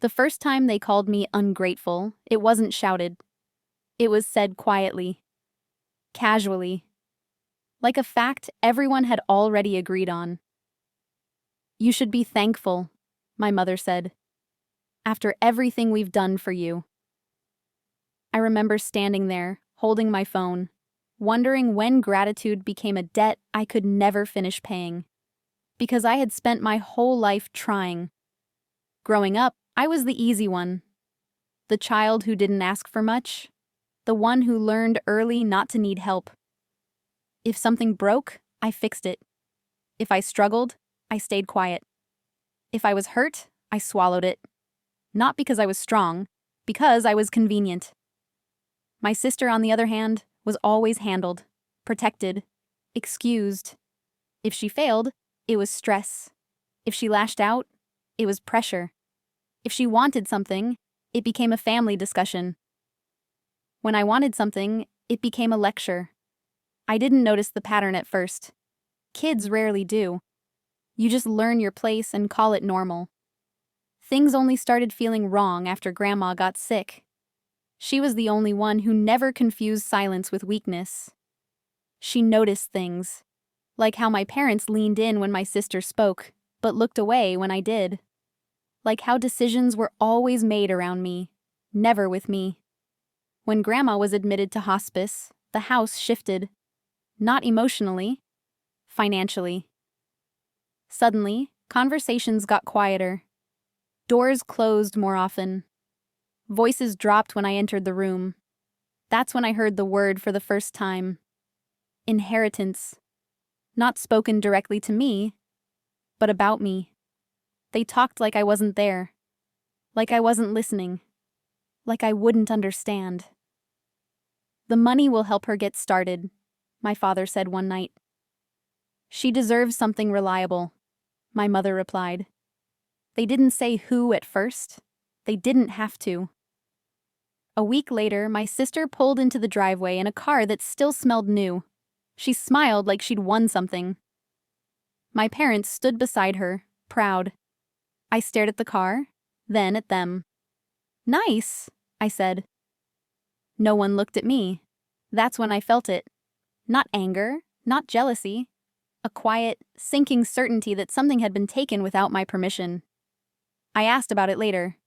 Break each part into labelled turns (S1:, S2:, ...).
S1: The first time they called me ungrateful, it wasn't shouted. It was said quietly, casually, like a fact everyone had already agreed on. "You should be thankful," my mother said, "after everything we've done for you." I remember standing there, holding my phone, wondering when gratitude became a debt I could never finish paying. Because I had spent my whole life trying. Growing up, I was the easy one. The child who didn't ask for much. The one who learned early not to need help. If something broke, I fixed it. If I struggled, I stayed quiet. If I was hurt, I swallowed it. Not because I was strong, because I was convenient. My sister, on the other hand, was always handled, protected, excused. If she failed, it was stress. If she lashed out, it was pressure. If she wanted something, it became a family discussion. When I wanted something, it became a lecture. I didn't notice the pattern at first. Kids rarely do. You just learn your place and call it normal. Things only started feeling wrong after Grandma got sick. She was the only one who never confused silence with weakness. She noticed things, like how my parents leaned in when my sister spoke, but looked away when I did. Like how decisions were always made around me, never with me. When Grandma was admitted to hospice, the house shifted. Not emotionally, financially. Suddenly, conversations got quieter. Doors closed more often. Voices dropped when I entered the room. That's when I heard the word for the first time. Inheritance. Not spoken directly to me, but about me. They talked like I wasn't there. Like I wasn't listening. Like I wouldn't understand. "The money will help her get started," my father said one night. "She deserves something reliable," my mother replied. They didn't say who at first. They didn't have to. A week later, my sister pulled into the driveway in a car that still smelled new. She smiled like she'd won something. My parents stood beside her, proud. I stared at the car, then at them. "Nice," I said. No one looked at me. That's when I felt it. Not anger, not jealousy. A quiet, sinking certainty that something had been taken without my permission. I asked about it later.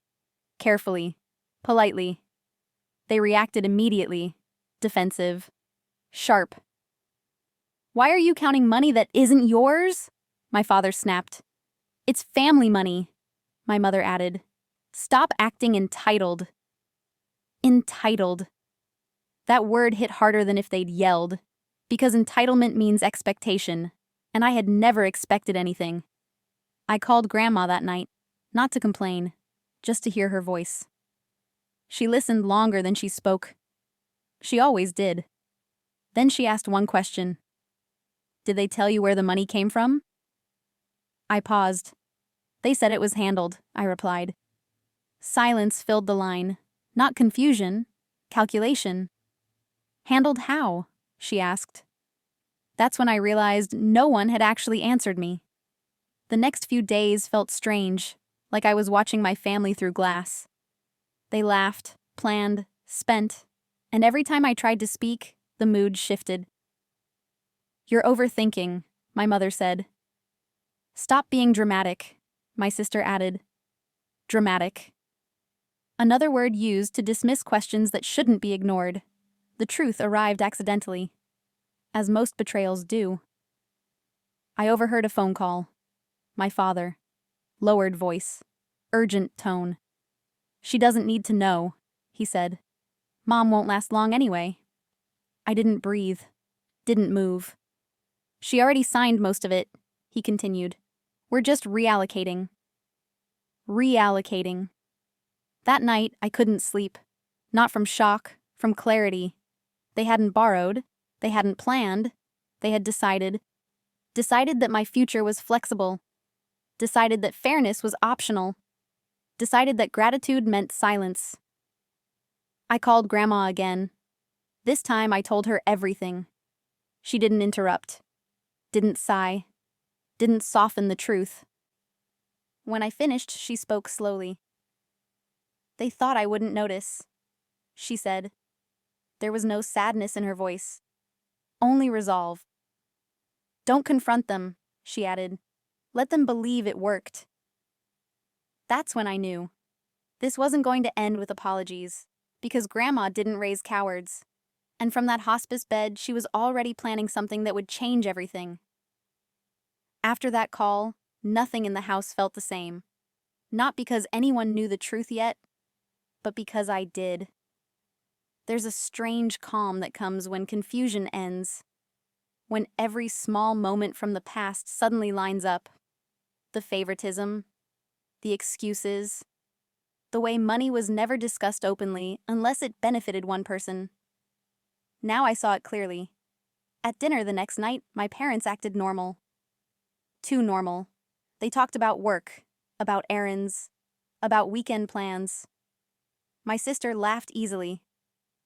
S1: Carefully. Politely. They reacted immediately. Defensive. Sharp. "Why are you counting money that isn't yours?" my father snapped. "It's family money," my mother added. "Stop acting entitled." Entitled. That word hit harder than if they'd yelled, because entitlement means expectation, and I had never expected anything. I called Grandma that night, not to complain, just to hear her voice. She listened longer than she spoke. She always did. Then she asked one question. "Did they tell you where the money came from?" I paused. "They said it was handled," I replied. Silence filled the line. Not confusion, calculation. "Handled how?" she asked. That's when I realized no one had actually answered me. The next few days felt strange, like I was watching my family through glass. They laughed, planned, spent, and every time I tried to speak, the mood shifted. "You're overthinking," my mother said. "Stop being dramatic," my sister added. Dramatic. Another word used to dismiss questions that shouldn't be ignored. The truth arrived accidentally, as most betrayals do. I overheard a phone call. My father. Lowered voice. Urgent tone. "She doesn't need to know," he said. "Mom won't last long anyway." I didn't breathe. Didn't move. "She already signed most of it," he continued. "We're just reallocating." Reallocating. That night, I couldn't sleep. Not from shock, from clarity. They hadn't borrowed. They hadn't planned. They had decided. Decided that my future was flexible. Decided that fairness was optional. Decided that gratitude meant silence. I called Grandma again. This time I told her everything. She didn't interrupt. Didn't sigh. Didn't soften the truth. When I finished, she spoke slowly. They thought I wouldn't notice, she said. There was no sadness in her voice, only resolve. Don't confront them, she added. Let them believe it worked. That's when I knew. This wasn't going to end with apologies, because Grandma didn't raise cowards. And from that hospice bed, she was already planning something that would change everything. After that call, nothing in the house felt the same. Not because anyone knew the truth yet, but because I did. There's a strange calm that comes when confusion ends, when every small moment from the past suddenly lines up. The favoritism, the excuses, the way money was never discussed openly unless it benefited one person. Now I saw it clearly. At dinner the next night, my parents acted normal. Too normal. They talked about work, about errands, about weekend plans. My sister laughed easily,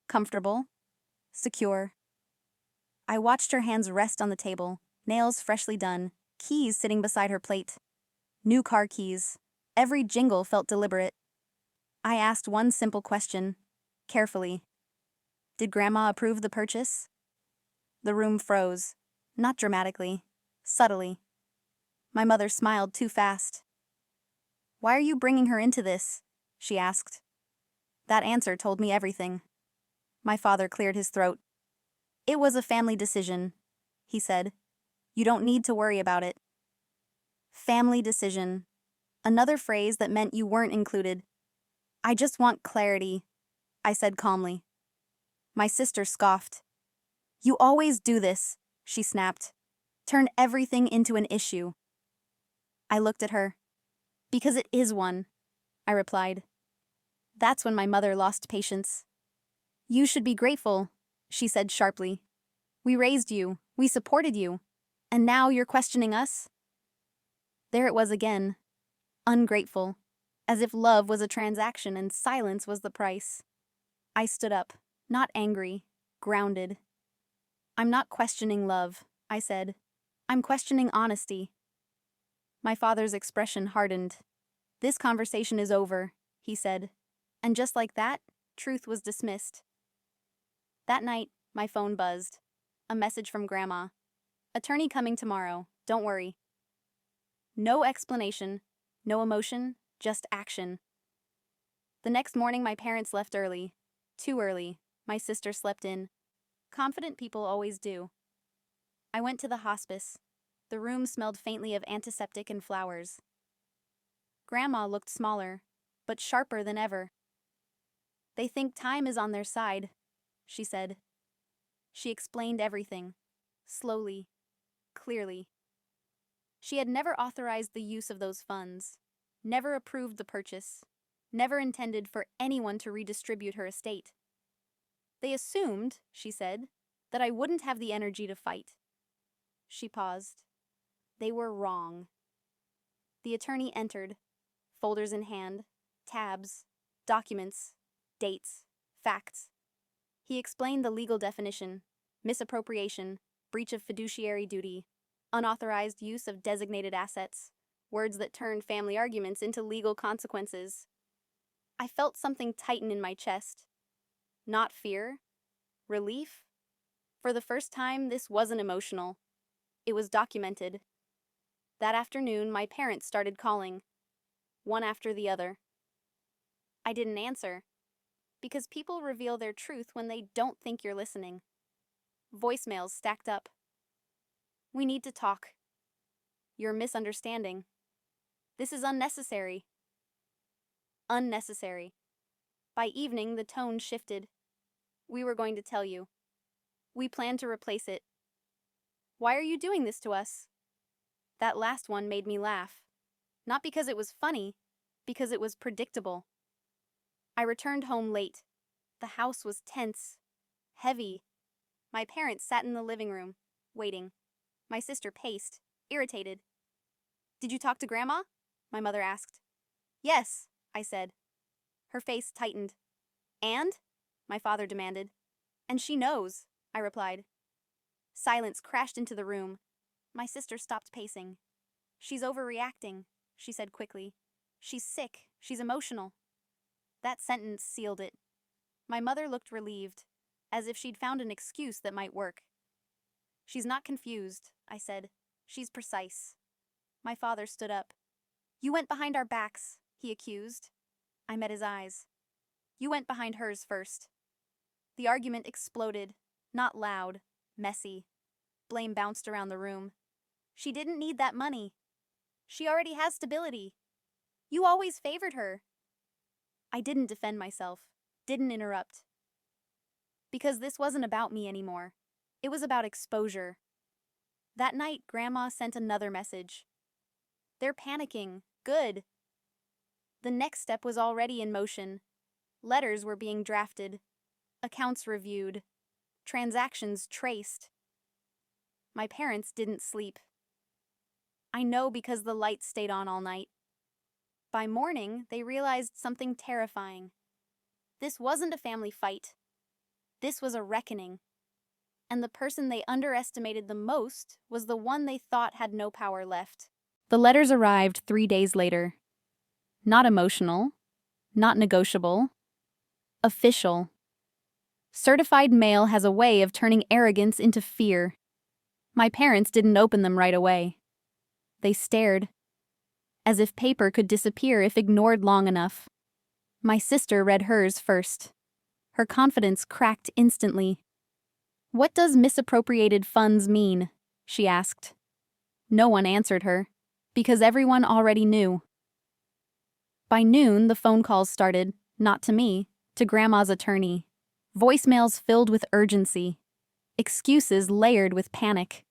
S1: comfortable, secure. I watched her hands rest on the table, nails freshly done, keys sitting beside her plate. New car keys. Every jingle felt deliberate. I asked one simple question, carefully. Did Grandma approve the purchase? The room froze, not dramatically, subtly. My mother smiled too fast. Why are you bringing her into this? She asked. That answer told me everything. My father cleared his throat. It was a family decision, he said. You don't need to worry about it. Family decision. Another phrase that meant you weren't included. I just want clarity, I said calmly. My sister scoffed. You always do this, she snapped. Turn everything into an issue. I looked at her. Because it is one, I replied. That's when my mother lost patience. You should be grateful, she said sharply. We raised you, we supported you, and now you're questioning us? There it was again. Ungrateful, as if love was a transaction and silence was the price. I stood up, not angry, grounded. I'm not questioning love, I said. I'm questioning honesty. My father's expression hardened. This conversation is over, he said. And just like that, truth was dismissed. That night, my phone buzzed. A message from Grandma. Attorney coming tomorrow, don't worry. No explanation, no emotion, just action. The next morning my parents left early. Too early. My sister slept in. Confident people always do. I went to the hospice. The room smelled faintly of antiseptic and flowers. Grandma looked smaller, but sharper than ever. They think time is on their side, she said. She explained everything, slowly, clearly. She had never authorized the use of those funds, never approved the purchase, never intended for anyone to redistribute her estate. They assumed, she said, that I wouldn't have the energy to fight. She paused. They were wrong. The attorney entered, folders in hand, tabs, documents, dates, facts. He explained the legal definition: misappropriation, breach of fiduciary duty, unauthorized use of designated assets, words that turned family arguments into legal consequences. I felt something tighten in my chest. Not fear, relief. For the first time, this wasn't emotional. It was documented. That afternoon, my parents started calling, one after the other. I didn't answer, because people reveal their truth when they don't think you're listening. Voicemails stacked up. We need to talk. You're misunderstanding. This is unnecessary. Unnecessary. By evening, the tone shifted. We were going to tell you. We plan to replace it. Why are you doing this to us? That last one made me laugh. Not because it was funny, because it was predictable. I returned home late. The house was tense, heavy. My parents sat in the living room, waiting. My sister paced, irritated. Did you talk to Grandma? My mother asked. Yes, I said. Her face tightened. And? My father demanded. And she knows, I replied. Silence crashed into the room. My sister stopped pacing. She's overreacting, she said quickly. She's sick. She's emotional. That sentence sealed it. My mother looked relieved, as if she'd found an excuse that might work. "She's not confused," I said. "She's precise." My father stood up. "You went behind our backs," he accused. I met his eyes. "You went behind hers first." The argument exploded, not loud, messy. Blame bounced around the room. "She didn't need that money. She already has stability. You always favored her." I didn't defend myself, didn't interrupt. Because this wasn't about me anymore. It was about exposure. That night, Grandma sent another message. "They're panicking. Good." The next step was already in motion. Letters were being drafted, accounts reviewed, transactions traced. My parents didn't sleep. I know because the lights stayed on all night. By morning, they realized something terrifying. This wasn't a family fight. This was a reckoning. And the person they underestimated the most was the one they thought had no power left. The letters arrived 3 days later. Not emotional, not negotiable, official. Certified mail has a way of turning arrogance into fear. My parents didn't open them right away. They stared, as if paper could disappear if ignored long enough. My sister read hers first. Her confidence cracked instantly. "What does misappropriated funds mean?" she asked. No one answered her, because everyone already knew. By noon, the phone calls started, not to me, to Grandma's attorney. Voicemails filled with urgency. Excuses layered with panic.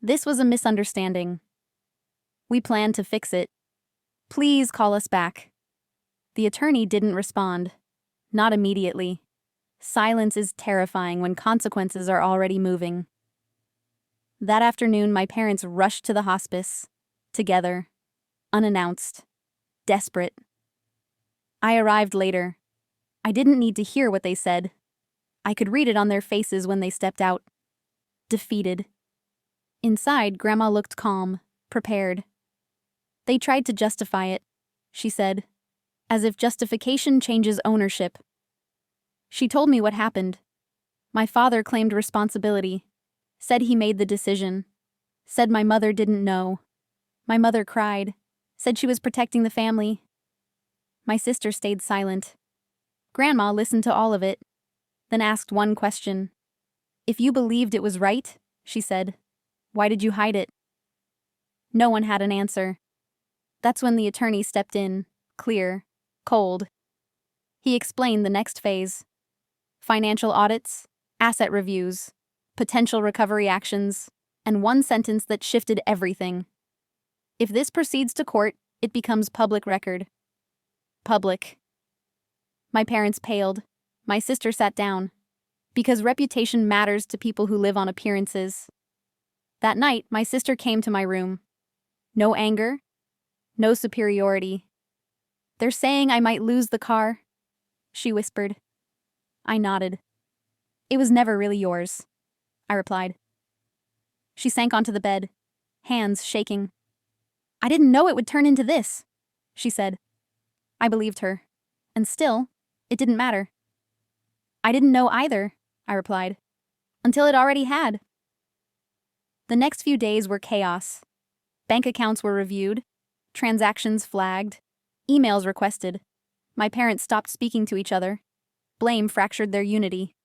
S1: This was a misunderstanding. "We plan to fix it. Please call us back." The attorney didn't respond. Not immediately. Silence is terrifying when consequences are already moving. That afternoon, my parents rushed to the hospice. Together. Unannounced. Desperate. I arrived later. I didn't need to hear what they said. I could read it on their faces when they stepped out. Defeated. Inside, Grandma looked calm, prepared. "They tried to justify it," she said, as if justification changes ownership. She told me what happened. My father claimed responsibility, said he made the decision, said my mother didn't know. My mother cried, said she was protecting the family. My sister stayed silent. Grandma listened to all of it, then asked one question. "If you believed it was right," she said, "why did you hide it?" No one had an answer. That's when the attorney stepped in, clear, cold. He explained the next phase. Financial audits, asset reviews, potential recovery actions, and one sentence that shifted everything. If this proceeds to court, it becomes public record. Public. My parents paled. My sister sat down. Because reputation matters to people who live on appearances. That night, my sister came to my room. No anger. No superiority. "They're saying I might lose the car," she whispered. I nodded. "It was never really yours," I replied. She sank onto the bed, hands shaking. "I didn't know it would turn into this," she said. I believed her. And still, it didn't matter. "I didn't know either," I replied. "Until it already had." The next few days were chaos. Bank accounts were reviewed, transactions flagged, emails requested. My parents stopped speaking to each other. Blame fractured their unity.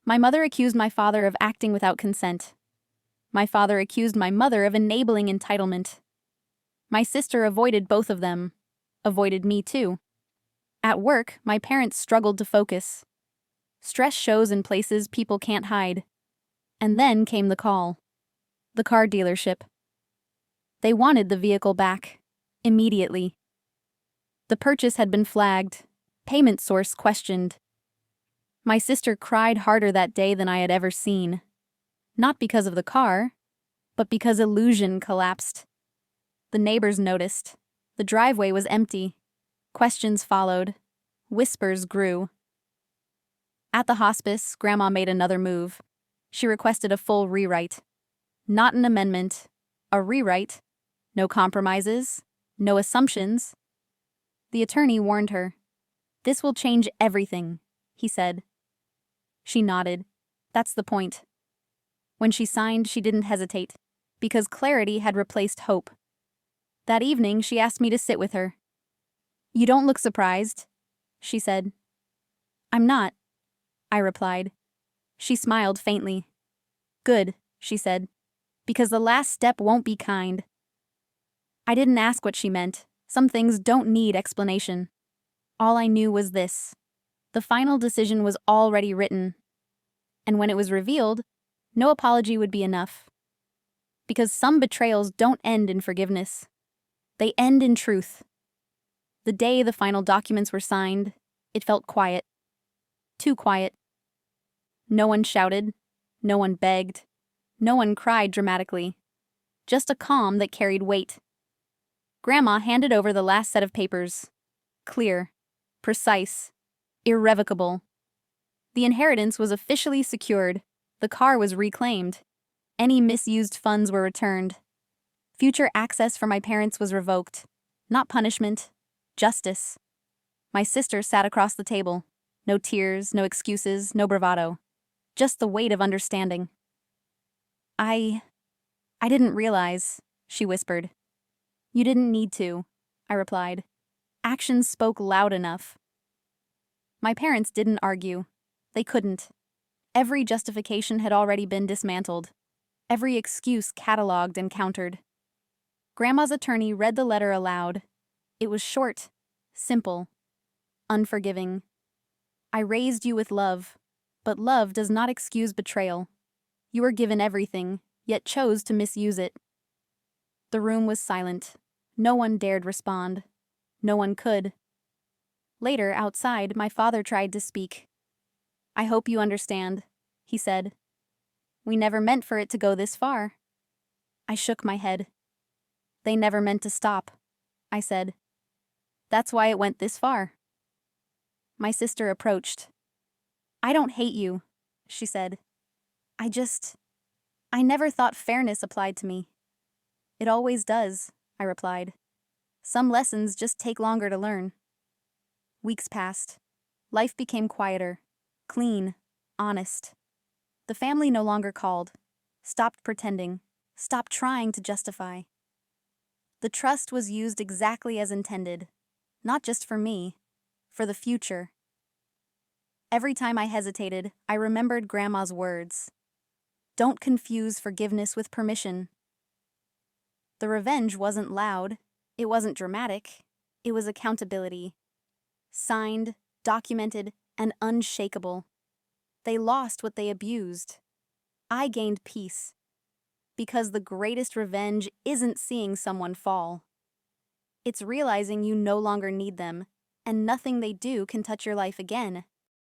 S1: My mother accused my father of acting without consent. My father accused my mother of enabling entitlement. My sister avoided both of them, avoided me too. At work, my parents struggled to focus. Stress shows in places people can't hide. And then came the call. The car dealership. They wanted the vehicle back. Immediately. The purchase had been flagged. Payment source questioned. My sister cried harder that day than I had ever seen. Not because of the car, but because illusion collapsed. The neighbors noticed. The driveway was empty. Questions followed. Whispers grew. At the hospice, Grandma made another move. She requested a full rewrite. Not an amendment. A rewrite. No compromises. No assumptions. The attorney warned her. This will change everything, he said. She nodded. That's the point. When she signed, she didn't hesitate, because clarity had replaced hope. That evening, she asked me to sit with her. You don't look surprised, she said. I'm not, I replied. She smiled faintly. Good, she said, because the last step won't be kind. I didn't ask what she meant. Some things don't need explanation. All I knew was this. The final decision was already written. And when it was revealed, no apology would be enough. Because some betrayals don't end in forgiveness. They end in truth. The day the final documents were signed, it felt quiet. Too quiet. No one shouted. No one begged. No one cried dramatically. Just a calm that carried weight. Grandma handed over the last set of papers. Clear. Precise. Irrevocable. The inheritance was officially secured. The car was reclaimed. Any misused funds were returned. Future access for my parents was revoked. Not punishment. Justice. My sister sat across the table. No tears, no excuses, no bravado. Just the weight of understanding. I didn't realize, she whispered. You didn't need to, I replied. Actions spoke loud enough. My parents didn't argue. They couldn't. Every justification had already been dismantled. Every excuse catalogued and countered. Grandma's attorney read the letter aloud. It was short, simple, unforgiving. I raised you with love, but love does not excuse betrayal. You were given everything, yet chose to misuse it. The room was silent. No one dared respond. No one could. Later, outside, my father tried to speak. I hope you understand, he said. We never meant for it to go this far. I shook my head. They never meant to stop, I said. That's why it went this far. My sister approached. I don't hate you, she said. I never thought fairness applied to me. It always does, I replied. Some lessons just take longer to learn. Weeks passed. Life became quieter, clean, honest. The family no longer called, stopped pretending, stopped trying to justify. The trust was used exactly as intended, not just for me, for the future. Every time I hesitated, I remembered Grandma's words. Don't confuse forgiveness with permission. The revenge wasn't loud, it wasn't dramatic, it was accountability. Signed, documented, and unshakable. They lost what they abused. I gained peace. Because the greatest revenge isn't seeing someone fall. It's realizing you no longer need them, and nothing they do can touch your life again.